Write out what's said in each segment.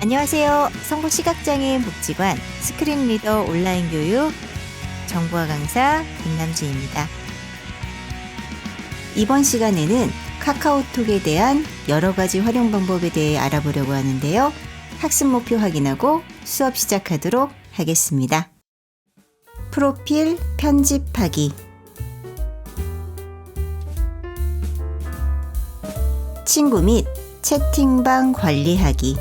안녕하세요. 성북시각장애인 복지관 스크린리더 온라인 교육 정보화 강사 김남주입니다. 이번 시간에는 카카오톡에 대한 여러 가지 활용 방법에 대해 알아보려고 하는데요. 학습 목표 확인하고 수업 시작하도록 하겠습니다. 프로필 편집하기. 친구 및 채팅방 관리하기.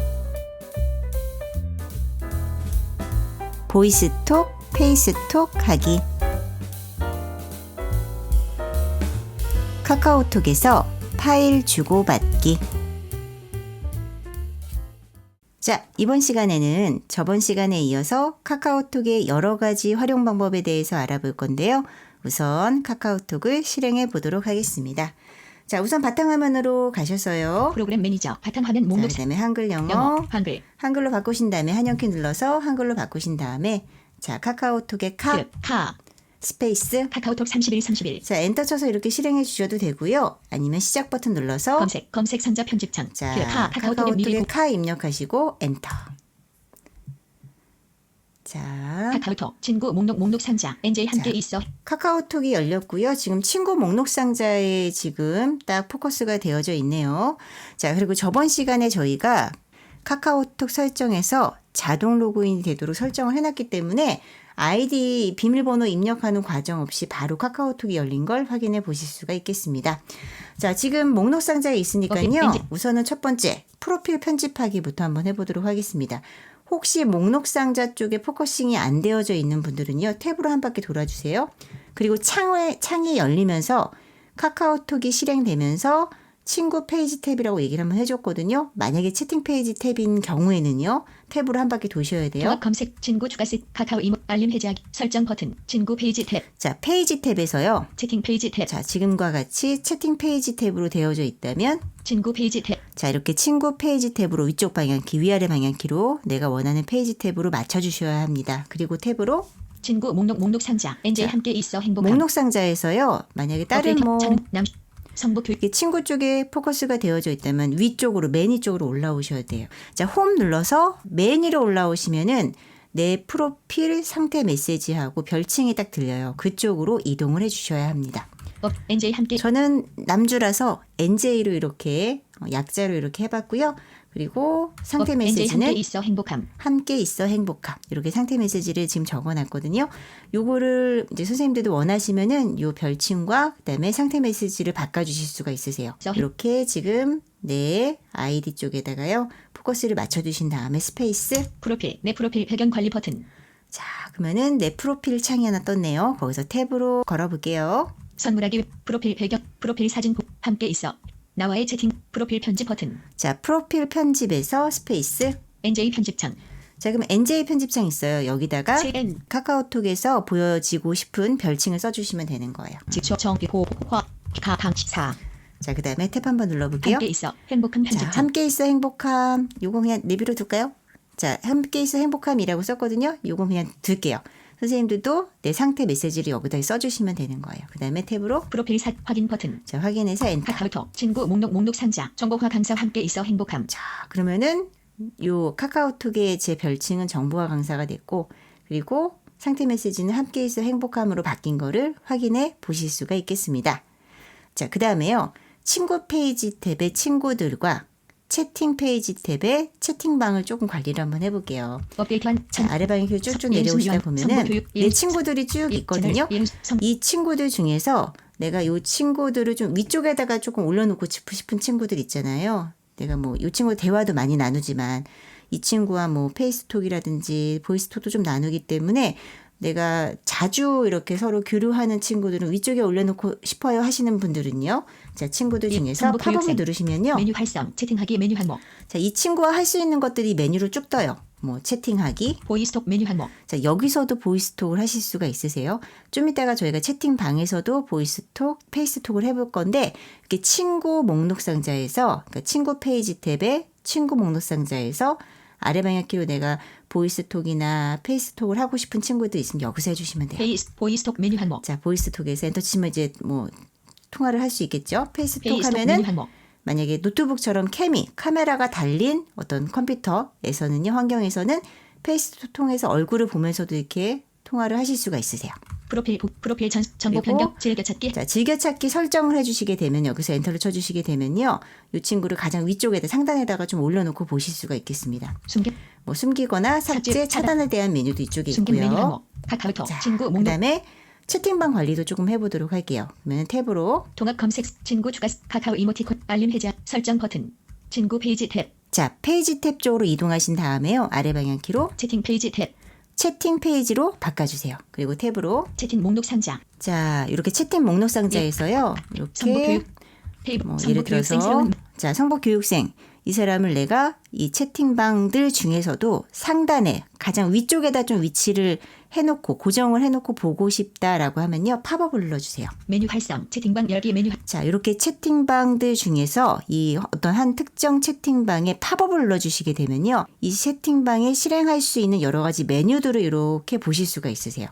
보이스톡, 페이스톡 하기. 카카오톡에서 파일 주고받기. 자, 이번 시간에는 저번 시간에 이어서 카카오톡의 여러 가지 활용 방법에 대해서 알아볼 건데요. 우선 카카오톡을 실행해 보도록 하겠습니다. 자, 우선 바탕화면으로 가셔서요. 프로그램 매니저 바탕화면 목록. 자, 그다음에 한글 영어, 한글. 한글로 바꾸신 다음에 한영키 눌러서 한글로 바꾸신 다음에 자, 카카오톡의 카. 스페이스 카카오톡 31. 자, 엔터 쳐서 이렇게 실행해 주셔도 되고요. 아니면 시작 버튼 눌러서 검색 상자 편집창. 자, 카카오톡에 카 입력하시고 엔터. 자, 카카오톡 친구 목록 상자. NJ 함께 자, 있어. 카카오톡이 열렸고요. 지금 친구 목록 상자에 지금 딱 포커스가 되어져 있네요. 자, 그리고 저번 시간에 저희가 카카오톡 설정에서 자동 로그인이 되도록 설정을 해놨기 때문에 아이디 비밀번호 입력하는 과정 없이 바로 카카오톡이 열린 걸 확인해 보실 수가 있겠습니다. 자, 지금 목록 상자에 있으니까요. 우선은 첫 번째 프로필 편집하기부터 한번 해보도록 하겠습니다. 혹시 목록 상자 쪽에 포커싱이 안 되어져 있는 분들은요. 탭으로 한 바퀴 돌아주세요. 그리고 창이 열리면서 카카오톡이 실행되면서 친구 페이지 탭이라고 얘기를 한번 해줬거든요. 만약에 채팅 페이지 탭인 경우에는요. 탭으로 한 바퀴 도셔야 돼요. 종합 검색 친구 추가 카카오 이모 알림 해제하기 설정 버튼 친구 페이지 탭. 자, 페이지 탭에서요. 채팅 페이지 탭. 자, 지금과 같이 채팅 페이지 탭으로 되어져 있다면 친구 페이지 탭. 자, 이렇게 친구 페이지 탭으로 위쪽 방향키, 위아래 방향키로 내가 원하는 페이지 탭으로 맞춰주셔야 합니다. 그리고 탭으로 친구 목록 상자. NJ 자, 함께 있어 행복함. 목록 상자에서요. 만약에 다른 뭐 성북 교육. 이렇게 친구 쪽에 포커스가 되어져 있다면 위쪽으로 맨 위쪽으로 올라오셔야 돼요. 자, 홈 눌러서 맨 위로 올라오시면은 내 프로필 상태 메시지하고 별칭이 딱 들려요. 그쪽으로 이동을 해주셔야 합니다. NJ 함께. 저는 남주라서 NJ로 이렇게 약자로 이렇게 해봤고요. 그리고 상태 메시지는 함께 있어 행복함. 함께 있어 행복함. 이렇게 상태 메시지를 지금 적어놨거든요. 요거를 이제 선생님들도 원하시면은 요 별칭과 그다음에 상태 메시지를 바꿔주실 수가 있으세요. 이렇게 지금 내 아이디 쪽에다가요 포커스를 맞춰주신 다음에 스페이스. 내 프로필 배경 관리 버튼. 자, 그러면은 내 프로필 창이 하나 떴네요. 거기서 탭으로 걸어볼게요. 선물하기 프로필 배경 프로필 사진 함께 있어. 나와의 채팅 프로필 편집 버튼. 자, 프로필 편집에서 스페이스. NJ 편집창. 자, 그럼 NJ 편집창 있어요. 여기다가 카카오톡에서 보여지고 싶은 별칭을 써주시면 되는 거예요. 자, 그 다음에 탭 한번 눌러볼게요. 함께 있어 행복한 편집창. 자, 함께 있어 행복함. 요거 그냥 내비로 둘까요? 자, 함께 있어 행복함이라고 썼거든요. 요거 그냥 둘게요. 선생님들도 내 상태 메시지를 여기다 써주시면 되는 거예요. 그 다음에 탭으로 프로필 확인 버튼. 자, 확인해서 엔터. 카카오톡 친구 목록 상자. 정보화 강사 함께 있어 행복함. 자, 그러면은 요 카카오톡의 제 별칭은 정보화 강사가 됐고, 그리고 상태 메시지는 함께 있어 행복함으로 바뀐 거를 확인해 보실 수가 있겠습니다. 자, 그 다음에요. 친구 페이지 탭의 친구들과 채팅 페이지 탭의 채팅방을 조금 관리를 한번 해볼게요. 자, 아래 방향으로 쭉쭉 내려오시다 보면은 내 친구들이 쭉 있거든요. 이 친구들 중에서 내가 이 친구들을 좀 위쪽에다가 조금 올려놓고 싶은 친구들 있잖아요. 내가 뭐 이 친구 대화도 많이 나누지만 이 친구와 뭐 페이스톡이라든지 보이스톡도 좀 나누기 때문에 내가 자주 이렇게 서로 교류하는 친구들은 위쪽에 올려놓고 싶어요 하시는 분들은요. 자, 친구들 중에서 팝업을 누르시면요. 메뉴 활성, 채팅하기 메뉴 항목. 자, 이 친구와 할 수 있는 것들이 메뉴로 쭉 떠요. 뭐 채팅하기. 보이스톡 메뉴 항목. 자, 여기서도 보이스톡을 하실 수가 있으세요. 좀 이따가 저희가 채팅방에서도 보이스톡, 페이스톡을 해볼 건데 이렇게 친구 목록 상자에서 그러니까 친구 페이지 탭에 친구 목록 상자에서 아래 방향키로 내가 보이스톡이나 페이스톡을 하고 싶은 친구들 있으면 여기서 해주시면 돼요. 보이스톡 메뉴 항목. 자, 보이스톡에서 엔터 치면 이제 뭐 통화를 할 수 있겠죠. 페이스톡 페이스톡 하면은 메뉴 항목. 만약에 노트북처럼 카메라가 달린 어떤 컴퓨터에서는요, 환경에서는 페이스톡 통해서 얼굴을 보면서도 이렇게 통화를 하실 수가 있으세요. 프로필 정보 그리고 변경 즐겨찾기. 자, 즐겨찾기 설정을 해주시게 되면 여기서 엔터를 쳐주시게 되면요, 이 친구를 가장 위쪽에다 상단에다가 좀 올려놓고 보실 수가 있겠습니다. 숨기거나 삭제, 차단에 대한 메뉴도 이쪽에 숨긴 메뉴 있고요. 항목. 카카오톡 자, 친구 목록. 그다음에 채팅방 관리도 조금 해보도록 할게요. 그러면 탭으로 통합 검색 친구 추가 카카오 이모티콘 알림 해제 설정 버튼 친구 페이지 탭 자, 페이지 탭 쪽으로 이동하신 다음에요. 아래 방향키로 채팅 페이지 탭 채팅 페이지로 바꿔주세요. 그리고 탭으로 채팅 목록 상자 자, 이렇게 채팅 목록 상자에서요. 성보 이렇게 교육 페이브 뭐 성보 예를 교육생 들어서 새로운 자, 성보 교육생 이 사람을 내가 이 채팅방들 중에서도 상단에 가장 위쪽에다 좀 위치를 해놓고 고정을 해놓고 보고 싶다라고 하면요, 팝업을 눌러주세요. 메뉴 활성 채팅방 열기 메뉴 자, 이렇게 채팅방들 중에서 이 어떤 한 특정 채팅방에 팝업을 눌러주시게 되면요, 이 채팅방에 실행할 수 있는 여러 가지 메뉴들을 이렇게 보실 수가 있으세요.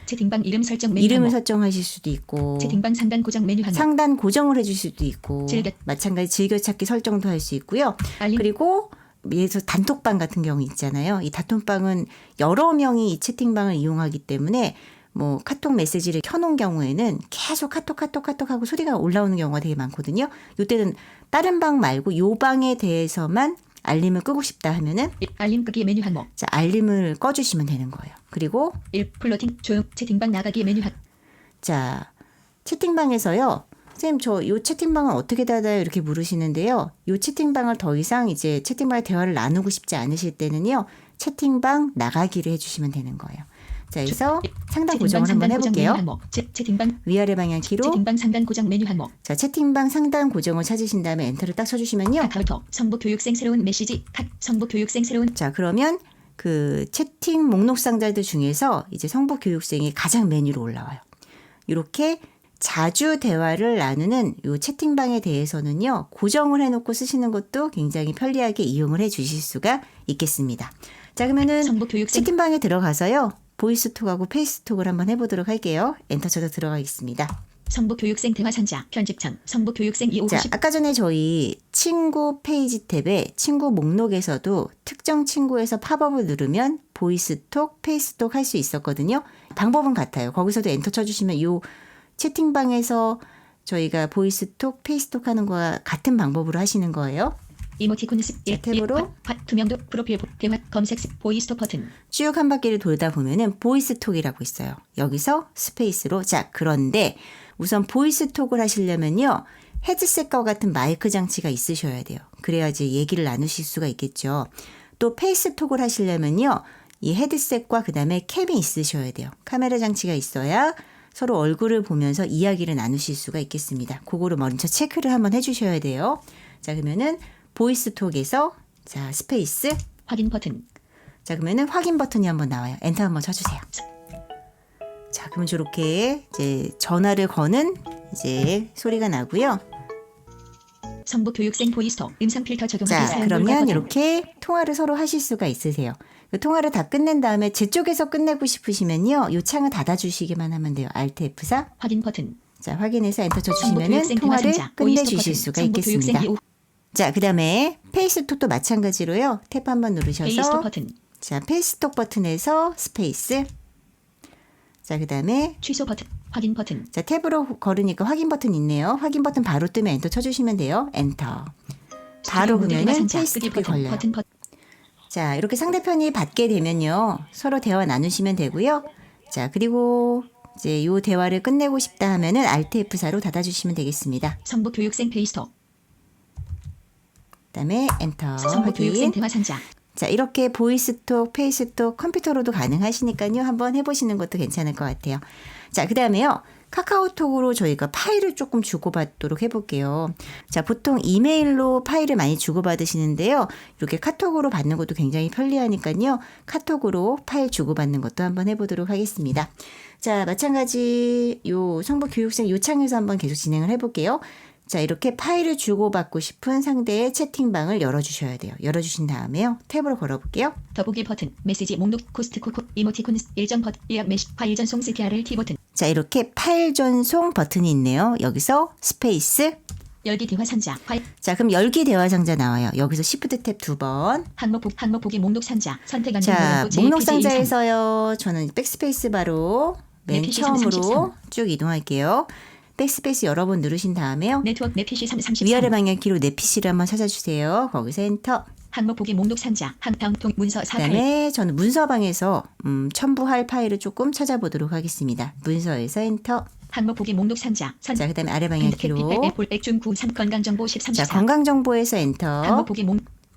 채팅방 이름 설정 메뉴 이름을 항목. 설정하실 수도 있고, 채팅방 상단 고정 메뉴 항목. 상단 고정을 해줄 수도 있고, 마찬가지 즐겨찾기 설정도 할 수 있고요. 알림. 그리고 예를 들어서 단톡방 같은 경우 있잖아요. 이 단톡방은 여러 명이 이 채팅방을 이용하기 때문에 뭐 카톡 메시지를 켜놓은 경우에는 계속 카톡 하고 소리가 올라오는 경우가 되게 많거든요. 이때는 다른 방 말고 요 방에 대해서만 알림을 끄고 싶다 하면은 알림 끄기 메뉴 항목. 자, 알림을 꺼주시면 되는 거예요. 그리고 플로팅 조용 채팅방 나가기 메뉴 항목. 자, 채팅방에서요. 선생님, 저 요 채팅방은 어떻게 닫아요? 이렇게 물으시는데요. 요 채팅방을 더 이상 이제 채팅방에 대화를 나누고 싶지 않으실 때는요, 채팅방 나가기를 해주시면 되는 거예요. 자, 그래서 상단 고정을 한번 해볼게요. 채팅방 위아래 방향 키로. 채팅방 상단 고정 메뉴 항목. 자, 채팅방 상단 고정을 찾으신 다음에 엔터를 딱 쳐주시면요. 카카오톡 성보 교육생 새로운 메시지 성보 교육생 새로운. 자, 그러면 그 채팅 목록 상자들 중에서 이제 성보 교육생이 가장 메뉴로 올라와요. 이렇게 자주 대화를 나누는 이 채팅방에 대해서는요, 고정을 해놓고 쓰시는 것도 굉장히 편리하게 이용을 해 주실 수가 있겠습니다. 자, 그러면은 채팅방에 들어가서요, 보이스톡하고 페이스톡을 한번 해보도록 할게요. 엔터 쳐서 들어가겠습니다. 성보 교육생 대화 상자 편집창 성보 교육생 2550. 자, 아까 전에 저희 친구 페이지 탭에 친구 목록에서도 특정 친구에서 팝업을 누르면 보이스톡, 페이스톡 할 수 있었거든요. 방법은 같아요. 거기서도 엔터 쳐주시면 이 채팅방에서 저희가 보이스톡, 페이스톡 하는 거와 같은 방법으로 하시는 거예요. 이모티콘 탭으로 투명도 프로필 대화 검색 보이스톡 버튼 쭉 한 바퀴를 돌다 보면은 보이스톡이라고 있어요. 여기서 스페이스로. 자, 그런데 우선 보이스톡을 하시려면요, 헤드셋과 같은 마이크 장치가 있으셔야 돼요. 그래야지 얘기를 나누실 수가 있겠죠. 또 페이스톡을 하시려면요, 이 헤드셋과 그 다음에 캠이 있으셔야 돼요. 카메라 장치가 있어야 서로 얼굴을 보면서 이야기를 나누실 수가 있겠습니다. 그거를 먼저 체크를 한번 해주셔야 돼요. 자, 그러면은 보이스톡에서 자, 스페이스 확인 버튼. 자, 그러면은 확인 버튼이 한번 나와요. 엔터 한번 쳐주세요. 자, 그러면 저렇게 이제 전화를 거는 이제 소리가 나고요. 성보 교육생 보이스톡 음성 필터 적용하기. 자, 그러면 이렇게 통화를 서로 하실 수가 있으세요. 그 통화를 다 끝낸 다음에 제 쪽에서 끝내고 싶으시면요, 이 창을 닫아주시기만 하면 돼요. Alt F4. 확인 버튼. 자, 확인해서 엔터 쳐주시면은 통화를 끝내주실 수가 있겠습니다. 자, 그 다음에 페이스톡도 마찬가지로요. 탭 한번 누르셔서 페이스톡 버튼. 자, 페이스톡 버튼에서 스페이스. 자, 그 다음에 취소 버튼. 확인 버튼. 자, 탭으로 걸으니까 확인 버튼 있네요. 확인 버튼 바로 뜨면 엔터 쳐주시면 돼요. 엔터. 바로 그러면은 페이스톡이 걸려요. 자, 이렇게 상대편이 받게 되면요, 서로 대화 나누시면 되고요. 자, 그리고 이제 요 대화를 끝내고 싶다 하면은 Alt F4로 닫아주시면 되겠습니다. 성보 교육생 페이스톡. 그다음에 엔터. 성보 교육생 확인. 대화 상자. 자, 이렇게 보이스톡, 페이스톡, 컴퓨터로도 가능하시니까요, 한번 해보시는 것도 괜찮을 것 같아요. 자, 그 다음에요, 카카오톡으로 저희가 파일을 조금 주고받도록 해볼게요. 자, 보통 이메일로 파일을 많이 주고받으시는데요, 이렇게 카톡으로 받는 것도 굉장히 편리하니까요, 카톡으로 파일 주고받는 것도 한번 해보도록 하겠습니다. 자, 마찬가지 요 성보 교육생 요 창에서 한번 계속 진행을 해볼게요. 자, 이렇게 파일을 주고받고 싶은 상대의 채팅방을 열어주셔야 돼요. 열어주신 다음에요, 탭으로 걸어볼게요. 더보기 버튼, 메시지 목록, 코스트코코, 이모티콘, 일정 버튼, 예약 메시, 파일 전송 CTRL T 버튼. 자, 이렇게 파일 전송 버튼이 있네요. 여기서 스페이스. 열기 대화 상자. 파일. 자, 그럼 열기 대화 상자 나와요. 여기서 Shift 탭 2번. 항목 보기 목록 상자. 선택 안내 자, 모양도 목록 JPG 13. 상자에서요. 저는 백스페이스 바로 맨 PC 처음으로 33. 쭉 이동할게요. 백스페이스 여러 번 누르신 다음에요. 네트워크 내 PC 33. 위아래 방향키로 내 PC를 한번 찾아주세요. 거기서 엔터. 항목 보기 목록 상자. 다음통 문서 48. 그다음에 저는 문서방에서 첨부할 파일을 조금 찾아보도록 하겠습니다. 문서에서 엔터. 항목 보기 목록 상자. 자, 그다음에 아래 방향키로. 액중 93 건강정보 13. 자, 건강정보에서 엔터. 항목 보기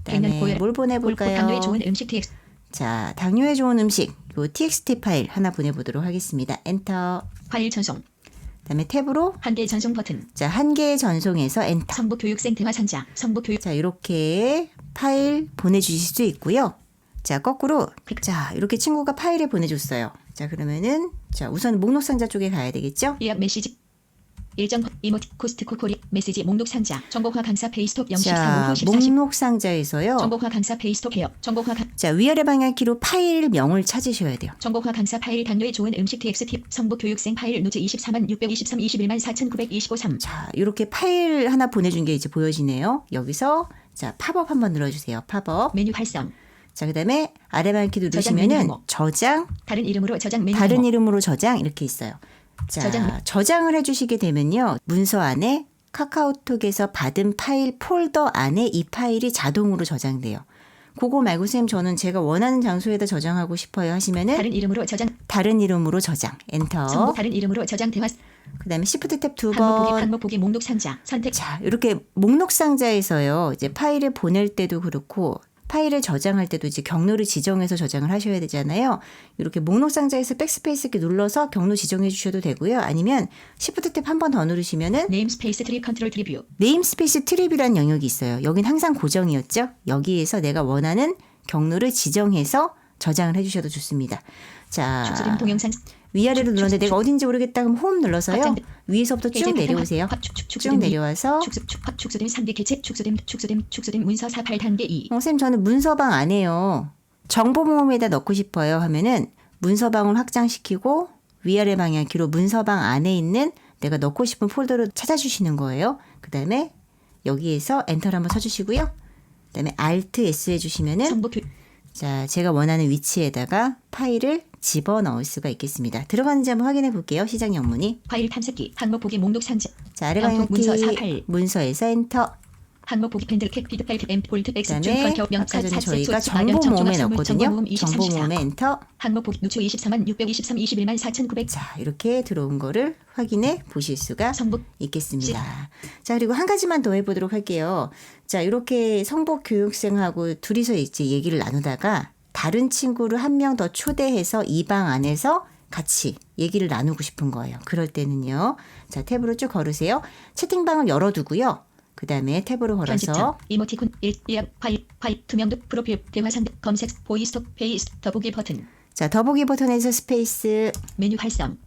그다음에 뭘 보내볼까요? 당뇨에 좋은 음식 TX. 자, 당뇨에 좋은 음식. 요 TXT 파일 하나 보내보도록 하겠습니다. 엔터. 파일 전송. 그다음에 탭으로 한개 전송 버튼. 자, 한 개 전송해서 엔터. 성북 교육생 대화 상자. 성북 교육. 자, 이렇게 파일 보내주실 수 있고요. 자, 거꾸로 자, 이렇게 친구가 파일을 보내줬어요. 자, 그러면은 자, 우선 목록 상자 쪽에 가야 되겠죠? 예약 메시지. 일정 이모티 코스트코 코리 메시지 목록 상자. 정보화 강사 페이스톡 014 자, 오후 14시. 목록 상자에서요. 정보화 강사 페이스톡 해요. 자, 위아래 방향키로 파일명을 찾으셔야 돼요. 정보화 강사 파일 당뇨에 좋은 음식 TX 팁 성북 교육생 파일 노트 24만 623 21만 4,925 자, 이렇게 파일 하나 보내준 게 이제 보여지네요. 여기서 자, 팝업 한번 눌러주세요. 팝업. 메뉴 활성. 자, 그다음에 아래 방향키 저장 메뉴 누르시면은 항목. 저장, 다른 이름으로 저장 메뉴 다른 항목. 이름으로 저장 이렇게 있어요. 자, 저장을 해주시게 되면요. 문서 안에 카카오톡에서 받은 파일 폴더 안에 이 파일이 자동으로 저장돼요. 그거 말고 선생님 저는 제가 원하는 장소에다 저장하고 싶어요 하시면은 다른 이름으로 저장. 다른 이름으로 저장 엔터. 성북 다른 이름으로 저장 대화. 그다음에 Shift 탭 두 항목 보기 번. 항목 보기 목록 상자. 선택. 자, 이렇게 목록 상자에서요. 이제 파일을 보낼 때도 그렇고 파일을 저장할 때도 이제 경로를 지정해서 저장을 하셔야 되잖아요. 이렇게 목록 상자에서 백스페이스 이렇게 눌러서 경로 지정해 주셔도 되고요. 아니면 Shift 탭 한 번 더 누르시면은 네임스페이스 트리 컨트롤 트리뷰. 네임스페이스 트립이라는 영역이 있어요. 여긴 항상 고정이었죠. 여기에서 내가 원하는 경로를 지정해서 저장을 해주셔도 좋습니다. 자, 축소된 동영상. 위아래로 눌렀는데 내가 어딘지 모르겠다 그럼 홈 눌러서요. 확장. 위에서부터 쭉 내려오세요. 쭉 내려와서 축소된 3개 개체 축소된 문서 48 단계 2. 선생님 저는 문서방 안 해요. 정보 모음에다 넣고 싶어요 하면은 문서방을 확장시키고 위아래 방향키로 문서방 안에 있는 내가 넣고 싶은 폴더를 찾아주시는 거예요. 그 다음에 여기에서 엔터를 한번 쳐주시고요. 그 다음에 Alt S 해주시면은 성북 자, 제가 원하는 위치에다가 파일을 집어넣을 수가 있겠습니다. 들어가는지 한번 확인해 볼게요. 시작 영문이. 파일 탐색기 항목 보기 목록 상자. 자, 아래 다음 방향키 문서 48. 문서에서 엔터. 항목 보기 펜들캡 피드파일 M 폴트 X 그다음에 아까 전에 저희가 정보 모음에 넣었거든요. 정보 모음에 엔터. 항목 보기 누추 24만 623 21만 4,900. 자, 이렇게 들어온 거를 확인해 보실 수가 성북 있겠습니다. 자, 그리고 한 가지만 더 해보도록 할게요. 자, 이렇게 성북 교육생하고 둘이서 이제 얘기를 나누다가 다른 친구를 한 명 더 초대해서 이 방 안에서 같이 얘기를 나누고 싶은 거예요. 그럴 때는요. 자, 탭으로 쭉 걸으세요. 채팅방을 열어두고요. 그 다음에 탭으로 걸어서 편집자 이모티콘 1 파일 투명도 프로필 대화상 검색 보이스톡 페이스 더보기 버튼 자, 더보기 버튼에서 스페이스. 메뉴 활성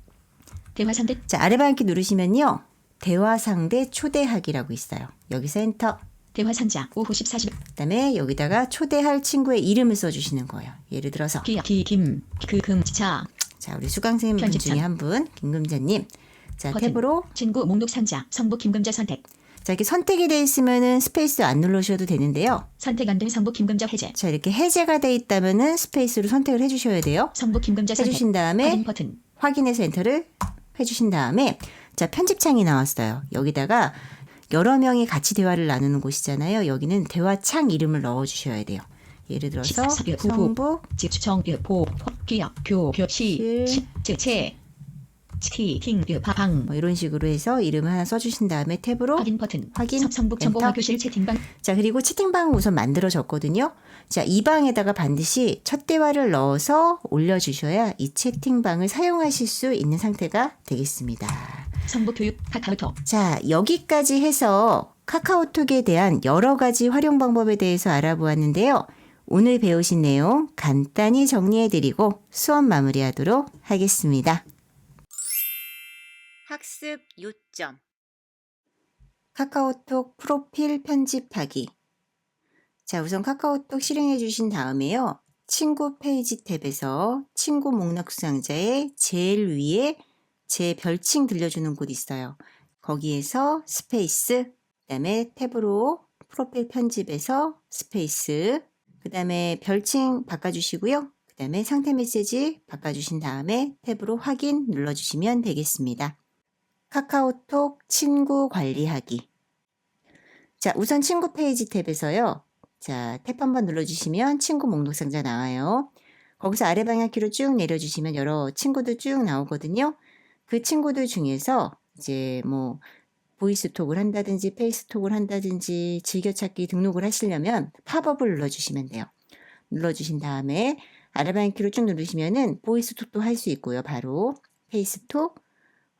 대화 상대 자, 아래 방향키 누르시면요. 대화 상대 초대하기라고 있어요. 여기서 엔터. 대화 상자 오후 14시 그다음에 여기다가 초대할 친구의 이름을 써주시는 거예요. 예를 들어서 김금자 자, 우리 수강생분 편집자. 중에 한 분 김금자님. 자, 버튼. 탭으로 친구 목록 상자 성북 김금자 선택 자, 이렇게 선택이 돼 있으면은 스페이스 안 누르셔도 되는데요. 선택 안 된 성북 김금자 해제 자, 이렇게 해제가 돼 있다면은 스페이스로 선택을 해주셔야 돼요. 성북 김금자 선택 해주신 다음에 확인 버튼 확인해서 엔터를 해주신 다음에 자, 편집창이 나왔어요. 여기다가 여러 명이 같이 대화를 나누는 곳이잖아요. 여기는 대화창 이름을 넣어주셔야 돼요. 예를 들어서 성북 집정보 기억 교시 제체 치팅 방 뭐 이런 식으로 해서 이름을 하나 써주신 다음에 탭으로 확인 버튼 확인, 성북 엔터. 정보화 교실 채팅방 자, 그리고 채팅방은 우선 만들어졌거든요. 자, 이 방에다가 반드시 첫 대화를 넣어서 올려주셔야 이 채팅방을 사용하실 수 있는 상태가 되겠습니다. 성북 교육 카카오톡 자, 여기까지 해서 카카오톡에 대한 여러 가지 활용 방법에 대해서 알아보았는데요. 오늘 배우신 내용 간단히 정리해드리고 수업 마무리하도록 하겠습니다. 학습 요점 카카오톡 프로필 편집하기. 자, 우선 카카오톡 실행해 주신 다음에요. 친구 페이지 탭에서 친구 목록 상자의 제일 위에 제 별칭 들려주는 곳 있어요. 거기에서 스페이스 그다음에 탭으로 프로필 편집에서 스페이스, 그다음에 별칭 바꿔주시고요. 그다음에 상태 메시지 바꿔주신 다음에 탭으로 확인 눌러주시면 되겠습니다. 카카오톡 친구 관리하기. 자, 우선 친구 페이지 탭에서요. 자, 탭 한번 눌러주시면 친구 목록 상자 나와요. 거기서 아래 방향키로 쭉 내려주시면 여러 친구들 쭉 나오거든요. 그 친구들 중에서 이제 뭐 보이스톡을 한다든지 페이스톡을 한다든지 즐겨찾기 등록을 하시려면 팝업을 눌러주시면 돼요. 눌러주신 다음에 아래 방향키로 쭉 누르시면은 보이스톡도 할 수 있고요. 바로 페이스톡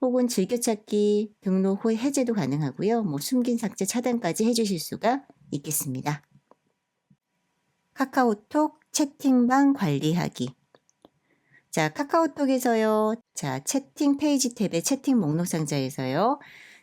혹은 즐겨찾기 등록 후 해제도 가능하고요. 뭐 숨긴 삭제 차단까지 해주실 수가 있겠습니다. 카카오톡 채팅방 관리하기. 자, 카카오톡에서요. 자, 채팅 페이지 탭의 채팅 목록 상자에서요.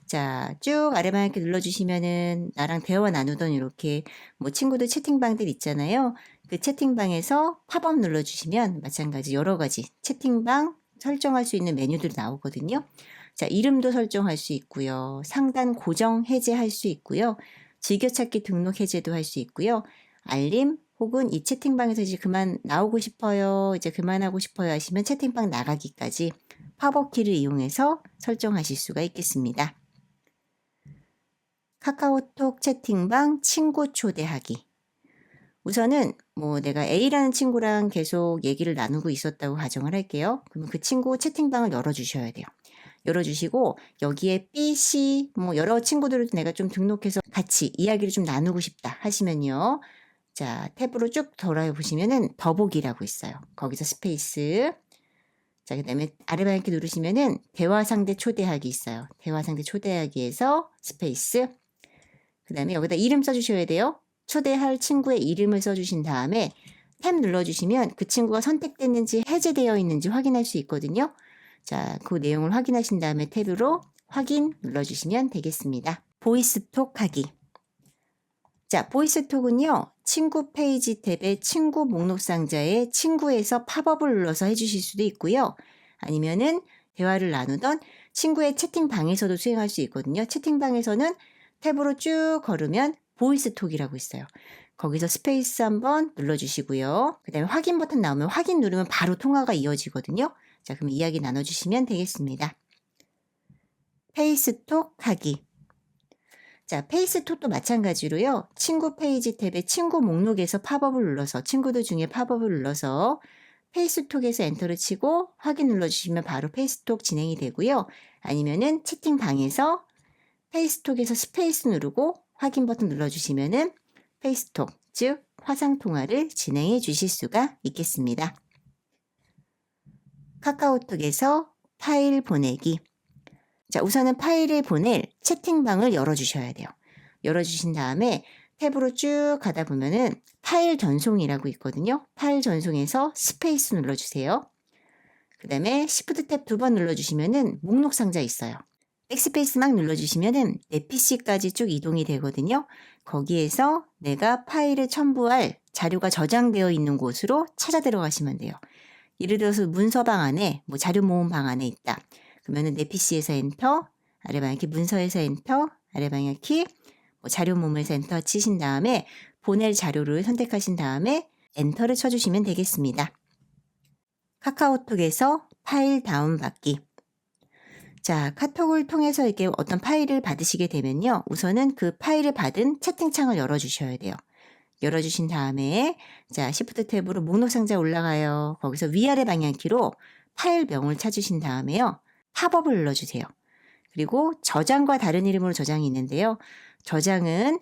자, 쭉 아래만 이렇게 눌러주시면은 나랑 대화 나누던 이렇게 뭐 친구들 채팅방들 있잖아요. 그 채팅방에서 팝업 눌러주시면 마찬가지 여러 가지 채팅방 설정할 수 있는 메뉴들이 나오거든요. 자, 이름도 설정할 수 있고요. 상단 고정 해제할 수 있고요. 즐겨찾기 등록 해제도 할 수 있고요. 알림 혹은 이 채팅방에서 이제 그만 나오고 싶어요. 이제 그만하고 싶어요 하시면 채팅방 나가기까지 팝업 키를 이용해서 설정하실 수가 있겠습니다. 카카오톡 채팅방 친구 초대하기. 우선은 뭐 내가 A라는 친구랑 계속 얘기를 나누고 있었다고 가정을 할게요. 그러면 그 친구 채팅방을 열어주셔야 돼요. 열어주시고 여기에 B, C 뭐 여러 친구들을 내가 좀 등록해서 같이 이야기를 좀 나누고 싶다 하시면요. 자, 탭으로 쭉 돌아보시면은 더보기라고 있어요. 거기서 스페이스. 자, 그 다음에 아래 방향키 누르시면은 대화 상대 초대하기 있어요. 대화 상대 초대하기에서 스페이스. 그 다음에 여기다 이름 써주셔야 돼요. 초대할 친구의 이름을 써주신 다음에 탭 눌러주시면 그 친구가 선택됐는지 해제되어 있는지 확인할 수 있거든요. 자, 그 내용을 확인하신 다음에 탭으로 확인 눌러주시면 되겠습니다. 보이스톡 하기. 자, 보이스톡은요. 친구 페이지 탭의 친구 목록 상자에 친구에서 팝업을 눌러서 해주실 수도 있고요. 아니면은 대화를 나누던 친구의 채팅방에서도 수행할 수 있거든요. 채팅방에서는 탭으로 쭉 걸으면 보이스톡이라고 있어요. 거기서 스페이스 한번 눌러주시고요. 그 다음에 확인 버튼 나오면 확인 누르면 바로 통화가 이어지거든요. 자, 그럼 이야기 나눠주시면 되겠습니다. 페이스톡 하기. 자, 페이스톡도 마찬가지로요. 친구 페이지 탭의 친구 목록에서 팝업을 눌러서 친구들 중에 팝업을 눌러서 페이스톡에서 엔터를 치고 확인 눌러주시면 바로 페이스톡 진행이 되고요. 아니면은 채팅방에서 페이스톡에서 스페이스 누르고 확인 버튼 눌러주시면은 페이스톡, 즉 화상통화를 진행해 주실 수가 있겠습니다. 카카오톡에서 파일 보내기. 자, 우선은 파일을 보낼 채팅방을 열어주셔야 돼요. 열어주신 다음에 탭으로 쭉 가다 보면은 파일 전송이라고 있거든요. 파일 전송에서 스페이스 눌러주세요. 그 다음에 Shift 탭 2번 눌러주시면은 목록 상자 있어요. 백스페이스 막 눌러주시면은 내 PC까지 쭉 이동이 되거든요. 거기에서 내가 파일을 첨부할 자료가 저장되어 있는 곳으로 찾아 들어가시면 돼요. 예를 들어서 문서방 안에 뭐 자료 모음 방 안에 있다. 그러면은 내 PC에서 엔터, 아래 방향키 문서에서 엔터, 아래 방향키 뭐 자료 모음에서 엔터 치신 다음에 보낼 자료를 선택하신 다음에 엔터를 쳐주시면 되겠습니다. 카카오톡에서 파일 다운받기. 자, 카톡을 통해서 이렇게 어떤 파일을 받으시게 되면요. 우선은 그 파일을 받은 채팅창을 열어주셔야 돼요. 열어주신 다음에 자, Shift 탭으로 목록 상자 올라가요. 거기서 위아래 방향키로 파일명을 찾으신 다음에요. 팝업을 눌러주세요. 그리고 저장과 다른 이름으로 저장이 있는데요. 저장은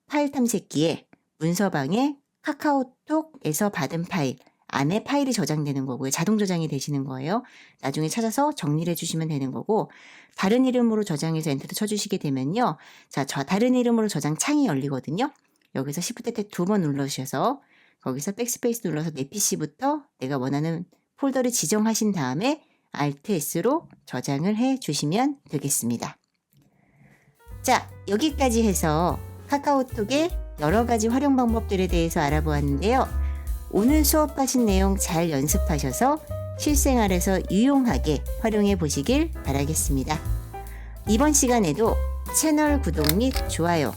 파일 탐색기에 문서방에 카카오톡에서 받은 파일 안에 파일이 저장되는 거고요. 자동 저장이 되시는 거예요. 나중에 찾아서 정리를 해주시면 되는 거고 다른 이름으로 저장해서 엔터를 쳐주시게 되면요. 자, 다른 이름으로 저장 창이 열리거든요. 여기서 Shift 탭 2번 눌러주셔서 거기서 백스페이스 눌러서 내 PC부터 내가 원하는 폴더를 지정하신 다음에 Alt S로 저장을 해 주시면 되겠습니다. 자, 여기까지 해서 카카오톡의 여러 가지 활용 방법들에 대해서 알아보았는데요. 오늘 수업하신 내용 잘 연습하셔서 실생활에서 유용하게 활용해 보시길 바라겠습니다. 이번 시간에도 채널 구독 및 좋아요,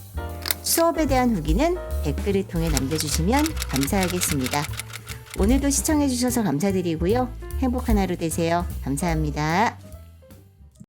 수업에 대한 후기는 댓글을 통해 남겨주시면 감사하겠습니다. 오늘도 시청해주셔서 감사드리고요. 행복한 하루 되세요. 감사합니다.